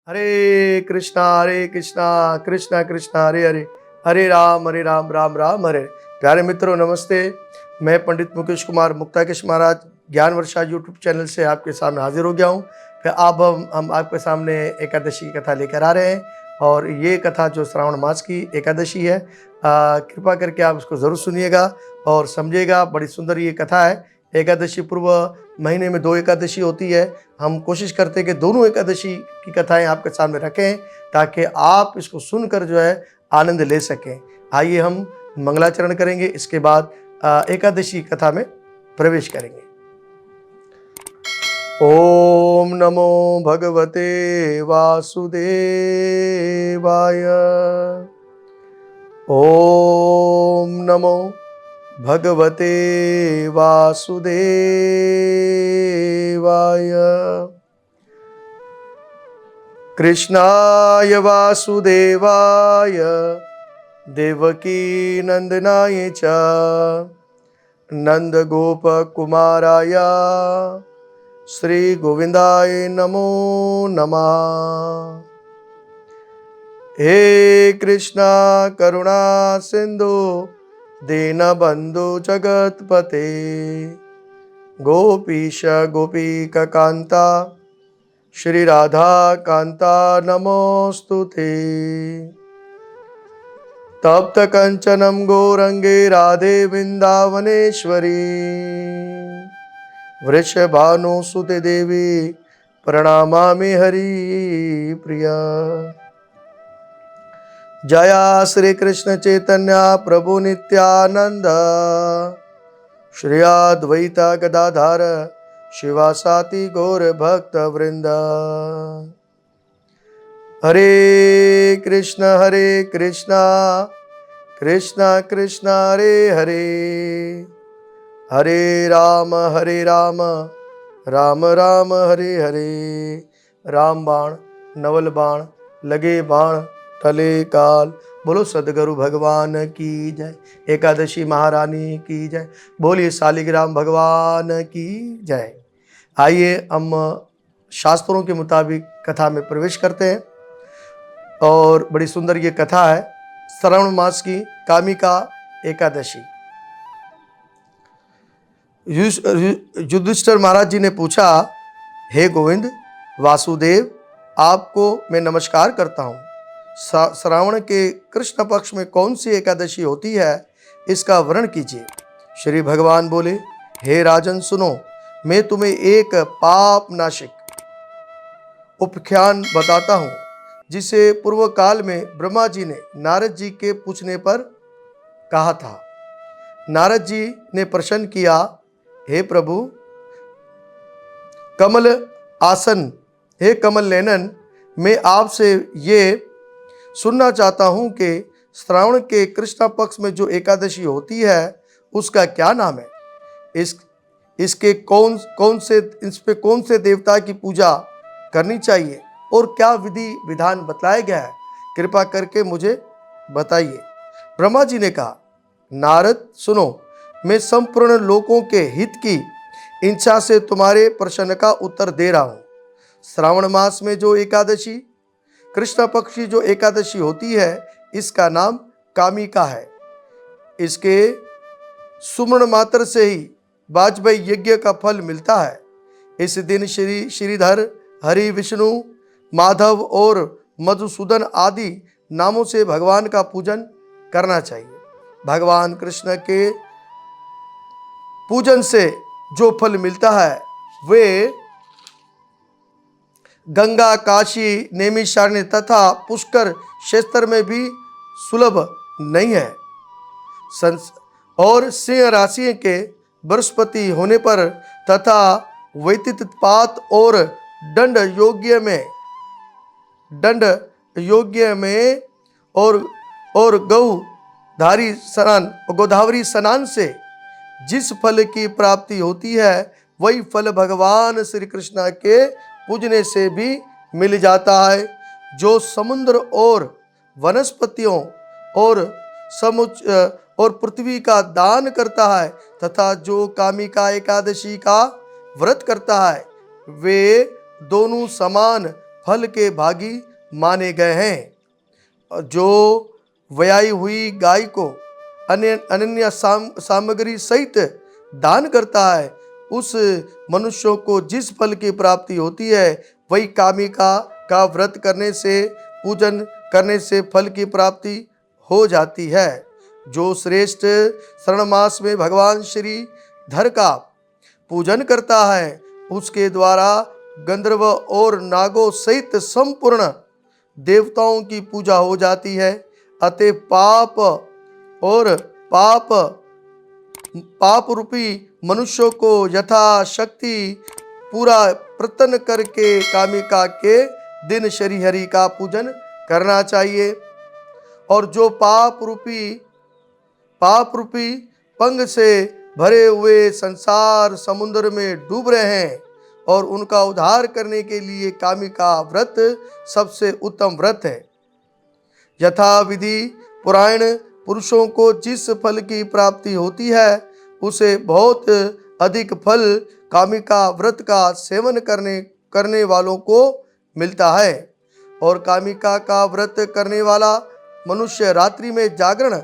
हरे कृष्णा कृष्णा कृष्णा हरे हरे, हरे राम राम राम हरे। प्यारे मित्रों नमस्ते। मैं पंडित मुकेश कुमार मुक्ताकेश महाराज ज्ञान वर्षा यूट्यूब चैनल से आपके सामने हाजिर हो गया हूँ। फिर अब हम आपके सामने एकादशी की कथा लेकर आ रहे हैं और ये कथा जो श्रावण मास की एकादशी है, कृपा करके आप इसको ज़रूर सुनिएगा और समझिएगा। बड़ी सुंदर ये कथा है। एकादशी पूर्व महीने में 2 एकादशी होती है। हम कोशिश करते हैं कि दोनों एकादशी की कथाएं आपके सामने रखें ताकि आप इसको सुनकर जो है आनंद ले सकें। आइए हम मंगलाचरण करेंगे, इसके बाद एकादशी कथा में प्रवेश करेंगे। ओम नमो भगवते वासुदेवाय। ओम नमो भगवते वासुदेवाय। कृष्णाय वासुदेवाय देवकी नंदनाय च नंद गोप कुमाराय श्री गोविंदाय नमो नमः। हे कृष्णा करुणा सिंधु दीनबंधु जगतपते गोपीश गोपीका कांता श्री राधा कांता नमोस्तुते। तप्त कंचनम गौरंगे राधे वृंदावनेश्वरी वृषभानुसुते देवी प्रणमामि हरि प्रिया। जया श्री कृष्ण चैतन्य प्रभु नित्यानंद श्री अद्वैत गदाधर शिवासाति गौर भक्त वृंद। हरे कृष्ण कृष्ण कृष्ण हरे हरे, हरे राम राम राम हरे हरे। राम बाण नवल बाण लगे बाण टले काल। बोलो सदगुरु भगवान की जय। एकादशी महारानी की जय। बोलिए शालिग्राम भगवान की जय। आइए हम शास्त्रों के मुताबिक कथा में प्रवेश करते हैं और बड़ी सुंदर ये कथा है श्रावण मास की कामिका एकादशी। युधिष्ठिर महाराज जी ने पूछा, हे गोविंद वासुदेव, आपको मैं नमस्कार करता हूँ। श्रावण के कृष्ण पक्ष में कौन सी एकादशी होती है, इसका वर्णन कीजिए। श्री भगवान बोले, हे राजन सुनो, मैं तुम्हें एक पाप नाशक उपाख्यान बताता हूँ जिसे पूर्व काल में ब्रह्मा जी ने नारद जी के पूछने पर कहा था। नारद जी ने प्रश्न किया, हे प्रभु कमल आसन, हे कमल नयन, मैं आपसे ये सुनना चाहता हूं कि श्रावण के कृष्ण पक्ष में जो एकादशी होती है उसका क्या नाम है। इस पे कौन से देवता की पूजा करनी चाहिए और क्या विधि विधान बतलाया गया है, कृपा करके मुझे बताइए। ब्रह्मा जी ने कहा, नारद सुनो, मैं संपूर्ण लोकों के हित की इच्छा से तुम्हारे प्रश्न का उत्तर दे रहा हूँ। श्रावण मास में जो एकादशी कृष्ण पक्षी जो एकादशी होती है इसका नाम कामिका है। इसके सुमरण मात्र से ही वाजपेयी यज्ञ का फल मिलता है। इस दिन श्रीधर, हरि, विष्णु, माधव और मधुसूदन आदि नामों से भगवान का पूजन करना चाहिए। भगवान कृष्ण के पूजन से जो फल मिलता है वे गंगा, काशी, नैमिषारण्य तथा पुष्कर क्षेत्र में भी सुलभ नहीं है। और सिंह राशि के बृहस्पति होने पर तथा वैतितपात और दंड योग्य में और गोदावरी स्नान से जिस फल की प्राप्ति होती है वही फल भगवान श्री कृष्ण के पूजने से भी मिल जाता है। जो समुद्र और वनस्पतियों और पृथ्वी का दान करता है तथा जो कामिका एकादशी का व्रत करता है वे दोनों समान फल के भागी माने गए हैं। जो व्याई हुई गाय को अनन्य सामग्री सहित दान करता है, उस मनुष्यों को जिस फल की प्राप्ति होती है, वही कामिका का व्रत करने से, पूजन करने से फल की प्राप्ति हो जाती है। जो श्रेष्ठ श्रावण मास में भगवान श्री धर का पूजन करता है, उसके द्वारा गंधर्व और नागों सहित संपूर्ण देवताओं की पूजा हो जाती है। अतः पाप रूपी मनुष्यों को यथाशक्ति पूरा प्रयत्न करके कामिका के दिन श्री हरि का पूजन करना चाहिए। और जो पाप रूपी पंग से भरे हुए संसार समुद्र में डूब रहे हैं, और उनका उद्धार करने के लिए कामिका व्रत सबसे उत्तम व्रत है। यथा विधि पुराण पुरुषों को जिस फल की प्राप्ति होती है, उसे बहुत अधिक फल कामिका व्रत का सेवन करने वालों को मिलता है। और कामिका का व्रत करने वाला मनुष्य रात्रि में जागरण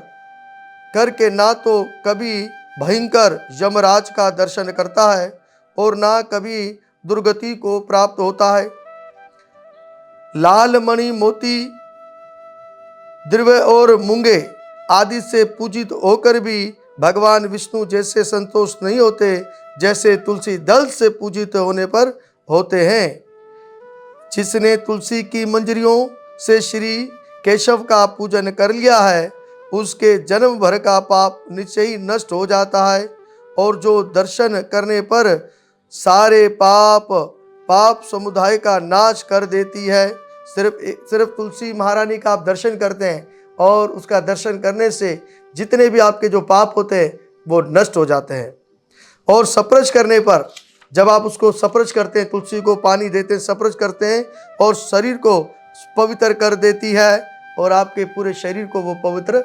करके ना तो कभी भयंकर यमराज का दर्शन करता है और ना कभी दुर्गति को प्राप्त होता है। लाल मणि मोती द्रव्य और मूंगे आदि से पूजित होकर भी भगवान विष्णु जैसे संतोष नहीं होते, जैसे तुलसी दल से पूजित होने पर होते हैं। जिसने तुलसी की मंजरियों से श्री केशव का पूजन कर लिया है, उसके जन्म भर का पाप निश्चय ही नष्ट हो जाता है। और जो दर्शन करने पर सारे पाप समुदाय का नाश कर देती है। सिर्फ तुलसी महारानी का आप दर्शन करते हैं, और उसका दर्शन करने से जितने भी आपके जो पाप होते हैं वो नष्ट हो जाते हैं। और सप्रज करने पर, जब आप उसको सप्रज करते हैं, तुलसी को पानी देते हैं, सप्रज करते हैं, और शरीर को पवित्र कर देती है, और आपके पूरे शरीर को वो पवित्र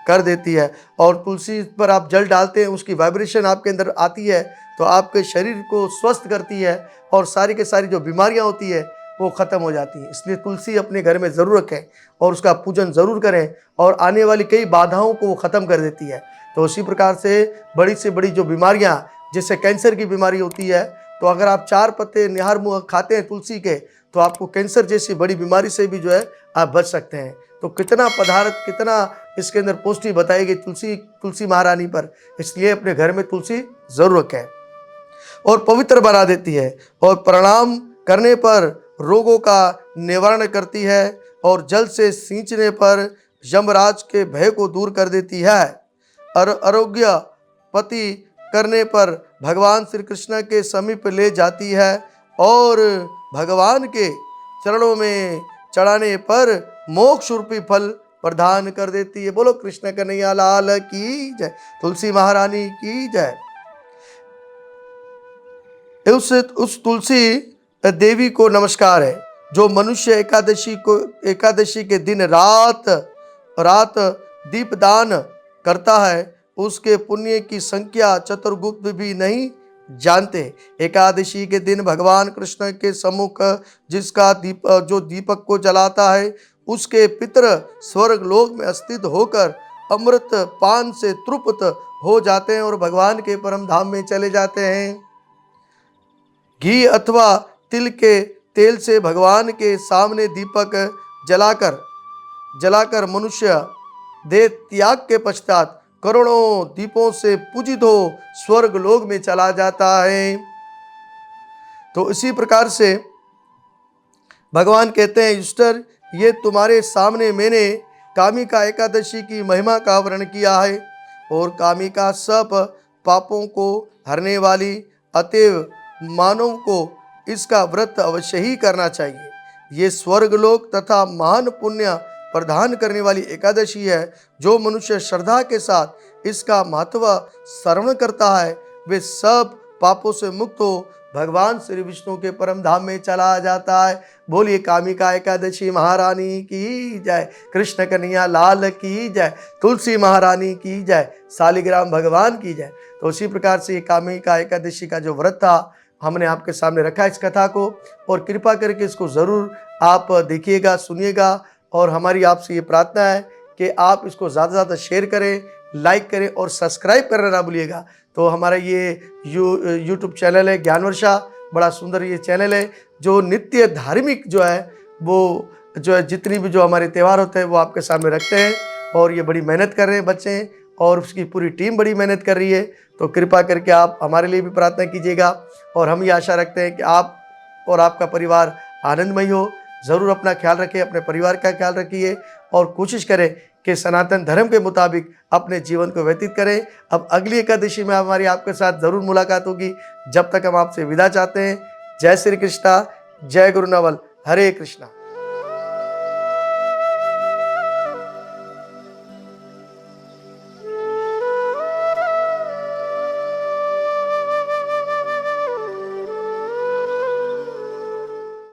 कर देती है। और तुलसी पर आप जल डालते हैं, उसकी वाइब्रेशन आपके अंदर आती है, तो आपके शरीर को स्वस्थ करती है, और सारी के सारी जो बीमारियां होती है वो ख़त्म हो जाती हैं। इसलिए तुलसी अपने घर में ज़रूर रखें और उसका पूजन ज़रूर करें, और आने वाली कई बाधाओं को वो ख़त्म कर देती है। तो उसी प्रकार से बड़ी से बड़ी जो बीमारियां, जैसे कैंसर की बीमारी होती है, तो अगर आप 4 पत्ते निहार मुँह खाते हैं तुलसी के, तो आपको कैंसर जैसी बड़ी बीमारी से भी जो है आप बच सकते हैं। तो कितना पदार्थ, कितना इसके अंदर पौष्टिक बताई गई तुलसी महारानी पर। इसलिए अपने घर में तुलसी ज़रूर रखें। और पवित्र बना देती है, और प्रणाम करने पर रोगों का निवारण करती है, और जल से सींचने पर यमराज के भय को दूर कर देती है। आरोग्य पति करने पर भगवान श्री कृष्ण के समीप ले जाती है, और भगवान के चरणों में चढ़ाने पर मोक्ष रूपी फल प्रदान कर देती है। बोलो कृष्ण कन्हैया लाल की जय, तुलसी महारानी की जय। उस तुलसी देवी को नमस्कार है, जो मनुष्य एकादशी के दिन रात दीपदान करता है, उसके पुण्य की संख्या चतुर्गुप्त भी नहीं जानते। एकादशी के दिन भगवान कृष्ण के सम्मुख जिसका जो दीपक को जलाता है, उसके पितर स्वर्ग लोक में स्थित होकर अमृत पान से तृप्त हो जाते हैं और भगवान के परम धाम में चले जाते हैं। घी अथवा तिल के तेल से भगवान के सामने दीपक जलाकर मनुष्य देह त्याग के पश्चात करोड़ों दीपों से पूजित हो स्वर्ग लोक में चला जाता है। तो इसी प्रकार से भगवान कहते हैं, ईश्वर, ये तुम्हारे सामने मैंने कामिका एकादशी की महिमा का वर्णन किया है, और कामिका सब पापों को हरने वाली, अतएव मानव को इसका व्रत अवश्य ही करना चाहिए। ये स्वर्गलोक तथा महान पुण्य प्रदान करने वाली एकादशी है। जो मनुष्य श्रद्धा के साथ इसका महत्व श्रवण करता है, वे सब पापों से मुक्त हो भगवान श्री विष्णु के परम धाम में चला जाता है। बोलिए कामिका एकादशी महारानी की जय, कृष्ण कन्हैया लाल की जय, तुलसी महारानी की जय, शालिग्राम भगवान की जय। तो उसी प्रकार से कामिका एकादशी का जो व्रत था, हमने आपके सामने रखा इस कथा को, और कृपा करके इसको ज़रूर आप देखिएगा, सुनिएगा, और हमारी आपसे ये प्रार्थना है कि आप इसको ज़्यादा से ज़्यादा शेयर करें, लाइक करें और सब्सक्राइब करना ना भूलिएगा। तो हमारा ये यूट्यूब चैनल है ज्ञान वर्षा, बड़ा सुंदर ये चैनल है जो नित्य धार्मिक जो है वो जो है जितनी भी जो हमारे त्यौहार होते हैं वो आपके सामने रखते हैं, और ये बड़ी मेहनत कर रहे हैं बच्चे, और उसकी पूरी टीम बड़ी मेहनत कर रही है। तो कृपा करके आप हमारे लिए भी प्रार्थना कीजिएगा, और हम ये आशा रखते हैं कि आप और आपका परिवार आनंदमय हो। ज़रूर अपना ख्याल रखें, अपने परिवार का ख्याल रखिए, और कोशिश करें कि सनातन धर्म के मुताबिक अपने जीवन को व्यतीत करें। अब अगली एकादशी में हमारी आपके साथ ज़रूर मुलाकात होगी। जब तक हम आपसे विदा चाहते हैं। जय श्री कृष्णा, जय गुरु नवल, हरे कृष्णा।